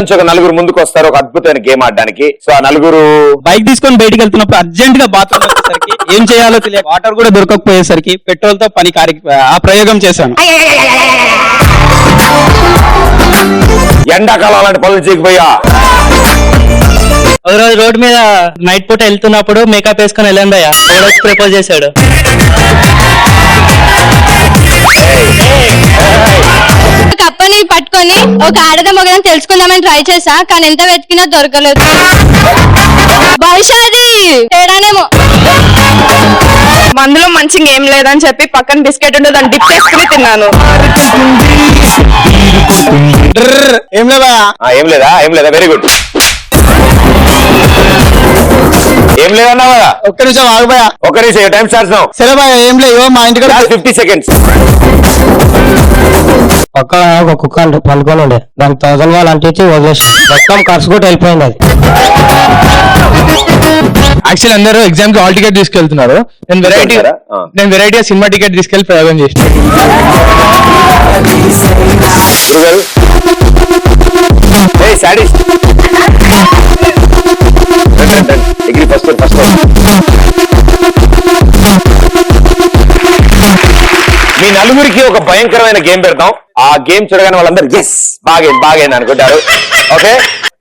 నుంచి ఒక నలుగురు ముందుకు వస్తారు ఒక అద్భుతమైన గేమ్ ఆడడానికి. సో ఆ నలుగురు బైక్ తీసుకొని బయటికి వెళ్తున్నప్పుడు అర్జెంట్ గా బాత్రూమ్ వచ్చేసరికి ఏం చేయాలో తెలియదు, వాటర్ కూడా దొరకకపోయేసరికి పెట్రోల్ తో ఆ ప్రయోగం చేశాను. ఎండాకాలం అలాంటి పనులు చేయకపోయా. ఒక రోజు రోడ్ మీద నైట్ పూట వెళ్తున్నప్పుడు మేకప్ వేసుకొని వెళ్ళందయ్యా, ప్రపోజ్ చేశాడు. కప్పని పట్టుకొని ఒక ఆడద మగడం తెలుసుకుందామని ట్రై చేసా, కానీ ఎంత వెతికినా దొరకలేదు. బహుశా అది తేడానేమో. మందులో మంచిగా ఏం లేదని చెప్పి పక్కన బిస్కెట్ ఉంటే దాన్ని డిప్ చేసుకుని తిన్నాను. ఏం లేదా వెరీ గుడ్. ఏం లేదన్నా ఒక్క నిమిషం ఆగిపోయా, ఒక్క నిమిషం టైం స్టార్ట్స్ నౌ. సరే బాయ్ ఏం లేవు, మా ఇంటికి 50 seconds. పక్కన ఒక కుక్క పనుకొని ఉండే, దానికి 1000 వాళ్ళు అంటే వదిలేసి మొత్తం ఖర్చు కూడా వెళ్ళిపోయింది. అది యాక్చువల్లీ అందరూ ఎగ్జామ్ కి హాల్ టికెట్ తీసుకెళ్తున్నారు, నేను వెరైటీ సినిమా టికెట్ తీసుకెళ్లి ప్రయోగం చేసిన. మీ నలుగురికి ఒక భయంకరమైన గేమ్ పెడతాం. ఆ గేమ్ చూడగానే వాళ్ళందరూ ఎస్ బాగైంది అనుకుంటారు. Okay,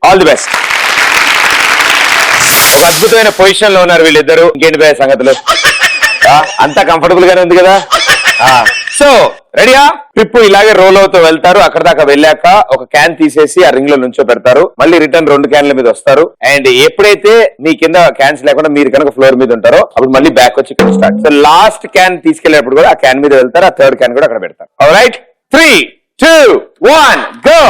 all the best. ఒక అద్భుతమైన పొజిషన్ లో ఉన్నారు వీళ్ళిద్దరు. ఇంకేంటి పోయే సంగతులు, అంతా కంఫర్టబుల్ గానే ఉంది కదా. సో రెడీయా? ట్రిప్ ఇలాగే రోల్ అవుతూ వెళ్తారు. అక్కడ దాకా వెళ్ళాక ఒక క్యాన్ తీసేసి ఆ రింగ్ లో నుంచో పెడతారు. మళ్ళీ రిటర్న్ 2 క్యాన్ల మీద వస్తారు. అండ్ ఎప్పుడైతే మీ కింద క్యాన్స్ లేకుండా మీరు కనుక ఫ్లోర్ మీద ఉంటారో అప్పుడు మళ్ళీ బ్యాక్ వచ్చి ఇక్కడ స్టార్ట్. సో లాస్ట్ క్యాన్ తీసుకెళ్లేటప్పుడు కూడా ఆ క్యాన్ మీద వెళ్తారు. ఆ 3rd క్యాన్ కూడా అక్కడ పెడతారు. Alright, 3, 2, 1 go.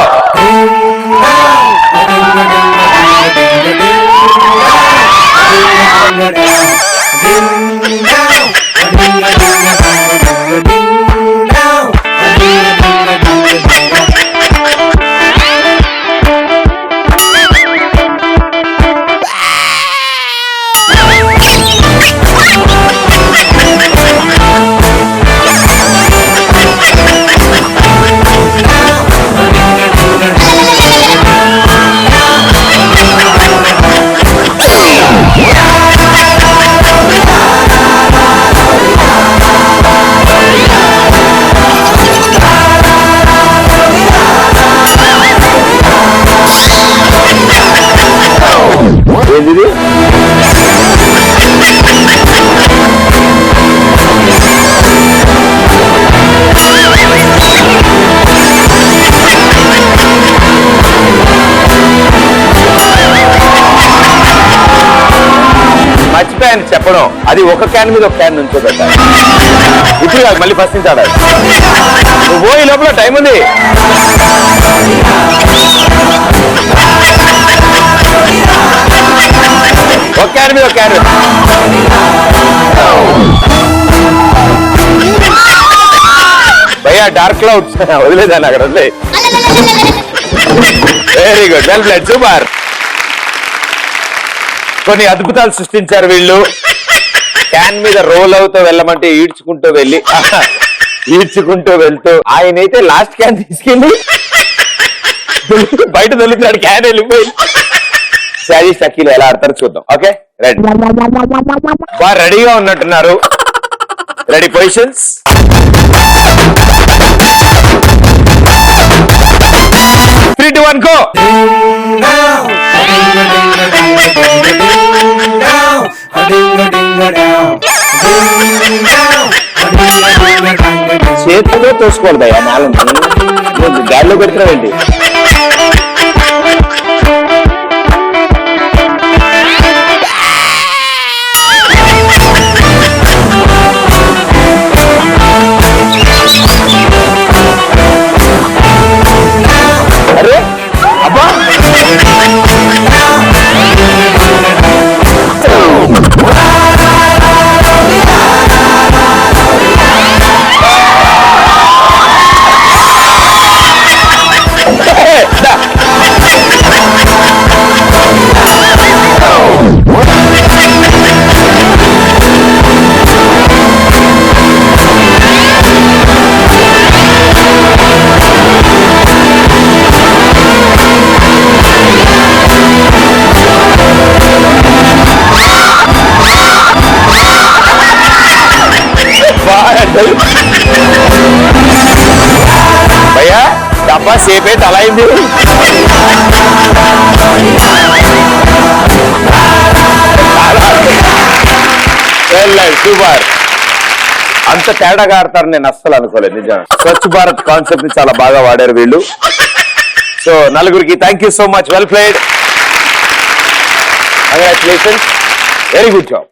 మర్చిపోయాను చెప్పడం, అది ఒక క్యాన్ మీద ఒక క్యాన్ నుంచో పెట్టాలి. ఇప్పుడు కాదు, మళ్ళీ ఫస్ట్ నుంచి ఆడాలి. నువ్వు ఈ లోపల టైం ఉంది. ఒక క్యాన్ మీద ఒక క్యాన్. భయ్యా డార్క్ క్లౌడ్స్ వదిలేదాన్ని అక్కడ వదిలే. Very good, well played, super. కొన్ని అద్భుతాలు సృష్టించారు వీళ్ళు. క్యాన్ మీద రోల్ అవుతూ వెళ్ళమంటే ఈడ్చుకుంటూ వెళ్తూ ఆయనైతే లాస్ట్ క్యాన్ తీసుకెళ్ళి బయట దొరుకుతున్నాడు. క్యాన్ వెళ్ళిపోయి శారీ సఖీలు ఎలా ఆడతారో చూద్దాం. Okay, ready? బాగా రెడీగా ఉన్నట్టున్నారు. Ready, positions. Three, 2, 1 go. చేతిలో తోసుకోవాలి నాలుగు గాడిలో పెడుతున్నావేంటి? అరే అబ్బా, భయ్యా డబ్బా సేపు అయితే అలా అయింది. సూపర్. అంత తేడాగా ఆడతారని నేను అస్సలు అనుకోలేదు నిజంగా. స్వచ్ఛ భారత్ కాన్సెప్ట్ ని చాలా బాగా వాడారు వీళ్ళు. సో నలుగురికి thank you so much. Well played. Congratulations. Very good job.